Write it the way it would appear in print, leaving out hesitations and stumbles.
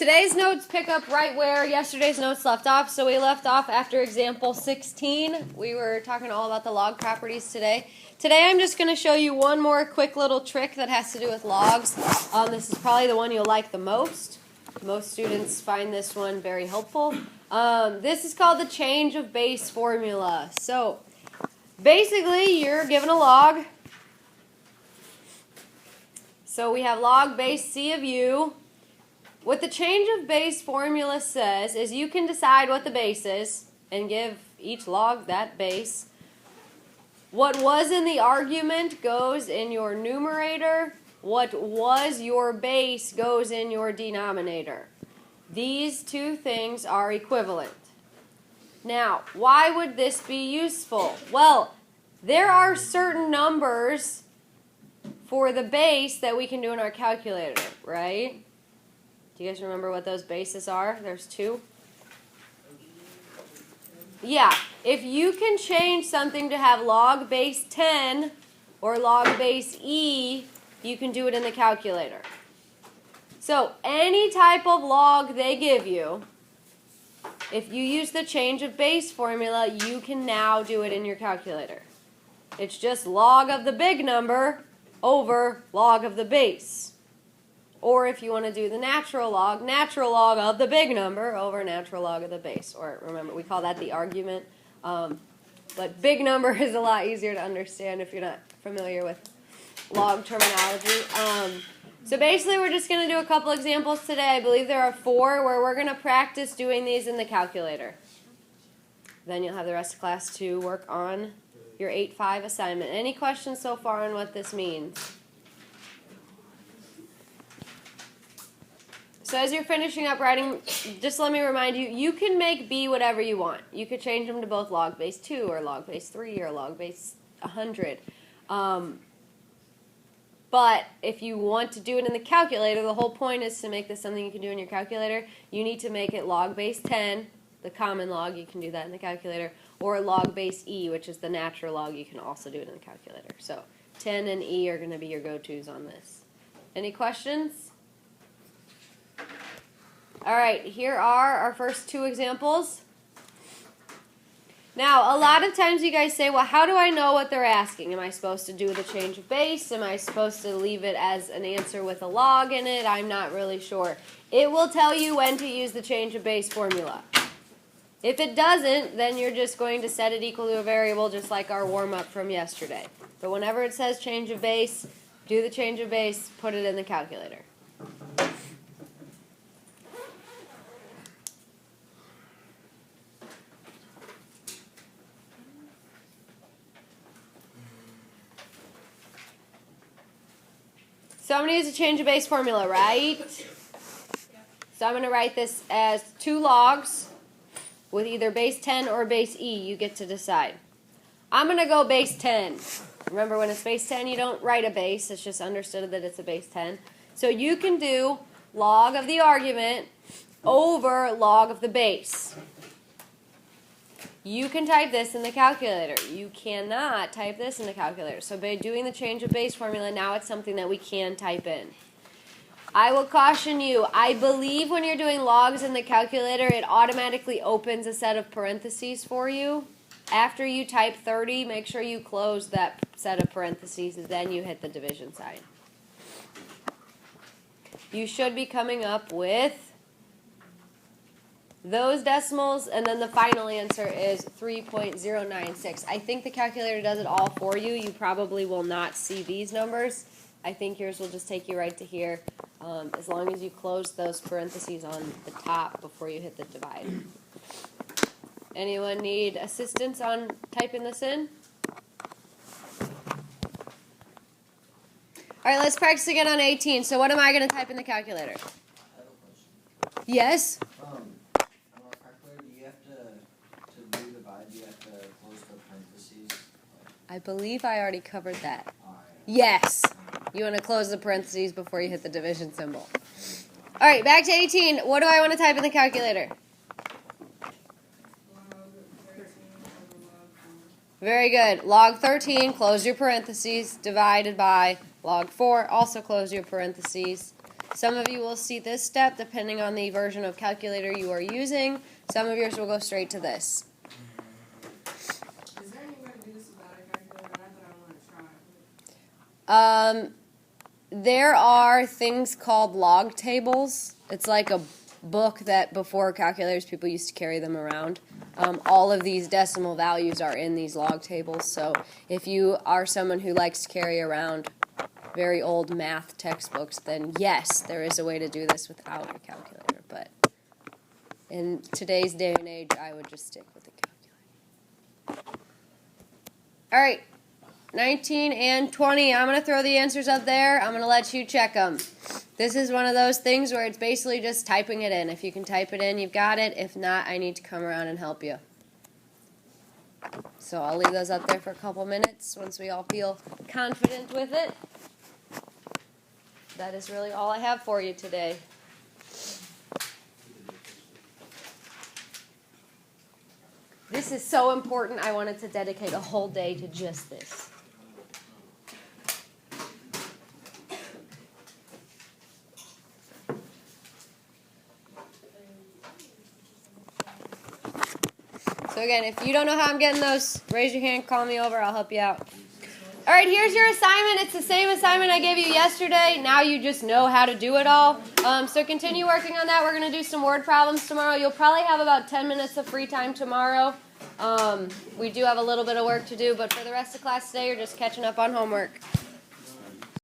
today's notes pick up right where yesterday's notes left off. So we left off after example 16. We were talking all about the log properties today. Today I'm just going to show you one more quick little trick that has to do with logs. This is probably the one you'll like the most. Most students find this one very helpful. This is called the change of base formula. So basically you're given a log. So we have log base C of u. What the change of base formula says is you can decide what the base is and give each log that base. What was in the argument goes in your numerator. What was your base goes in your denominator. These two things are equivalent. Now, why would this be useful? Well, there are certain numbers for the base that we can do in our calculator, right? Do you guys remember what those bases are? There's two. Yeah, if you can change something to have log base 10 or log base e, you can do it in the calculator. So any type of log they give you, if you use the change of base formula, you can now do it in your calculator. It's just log of the big number over log of the base. Or if you want to do the natural log of the big number over natural log of the base. Or remember, we call that the argument. But big number is a lot easier to understand if you're not familiar with log terminology. So basically we're just going to do a couple examples today. I believe there are 4 where we're going to practice doing these in the calculator. Then you'll have the rest of class to work on your 8-5 assignment. Any questions so far on what this means? So as you're finishing up writing, just let me remind you, you can make B whatever you want. You could change them to both log base 2 or log base 3 or log base 100. But if you want to do it in the calculator, the whole point is to make this something you can do in your calculator. You need to make it log base 10, the common log, you can do that in the calculator, or log base E, which is the natural log, you can also do it in the calculator. So 10 and E are going to be your go-tos on this. Any questions? All right, here are our first 2 examples. Now, a lot of times you guys say, well, how do I know what they're asking? Am I supposed to do the change of base? Am I supposed to leave it as an answer with a log in it? I'm not really sure. It will tell you when to use the change of base formula. If it doesn't, then you're just going to set it equal to a variable, just like our warm-up from yesterday. But whenever it says change of base, do the change of base, put it in the calculator. So I'm going to use a change of base formula, right? So I'm going to write this as 2 logs with either base 10 or base E. You get to decide. I'm going to go base 10. Remember, when it's base 10, you don't write a base. It's just understood that it's a base 10. So you can do log of the argument over log of the base. You can type this in the calculator. You cannot type this in the calculator. So by doing the change of base formula, now it's something that we can type in. I will caution you, I believe when you're doing logs in the calculator, it automatically opens a set of parentheses for you. After you type 30, make sure you close that set of parentheses, and then you hit the division sign. You should be coming up with those decimals, and then the final answer is 3.096. I think the calculator does it all for you. You probably will not see these numbers. I think yours will just take you right to here, as long as you close those parentheses on the top before you hit the divide. Anyone need assistance on typing this in? All right, let's practice again on 18. So what am I going to type in the calculator? Yes? I believe I already covered that. Yes. You want to close the parentheses before you hit the division symbol. All right, back to 18. What do I want to type in the calculator? Very good. Log 13, close your parentheses, divided by log 4, also close your parentheses. Some of you will see this step depending on the version of calculator you are using. Some of yours will go straight to this. Is there any way to do this without a calculator? Not that I want to try. There are things called log tables. It's like a book that before calculators people used to carry them around. All of these decimal values are in these log tables. So if you are someone who likes to carry around very old math textbooks, then yes, there is a way to do this without a calculator. But in today's day and age, I would just stick with the calculator. All right. 19 and 20. I'm going to throw the answers up there. I'm going to let you check them. This is one of those things where it's basically just typing it in. If you can type it in, you've got it. If not, I need to come around and help you. So I'll leave those up there for a couple minutes once we all feel confident with it. That is really all I have for you today. This is so important, I wanted to dedicate a whole day to just this. So again, if you don't know how I'm getting those, raise your hand, call me over, I'll help you out. All right, here's your assignment. It's the same assignment I gave you yesterday. Now you just know how to do it all. So continue working on that. We're going to do some word problems tomorrow. You'll probably have about 10 minutes of free time tomorrow. We do have a little bit of work to do, but for the rest of class today, you're just catching up on homework.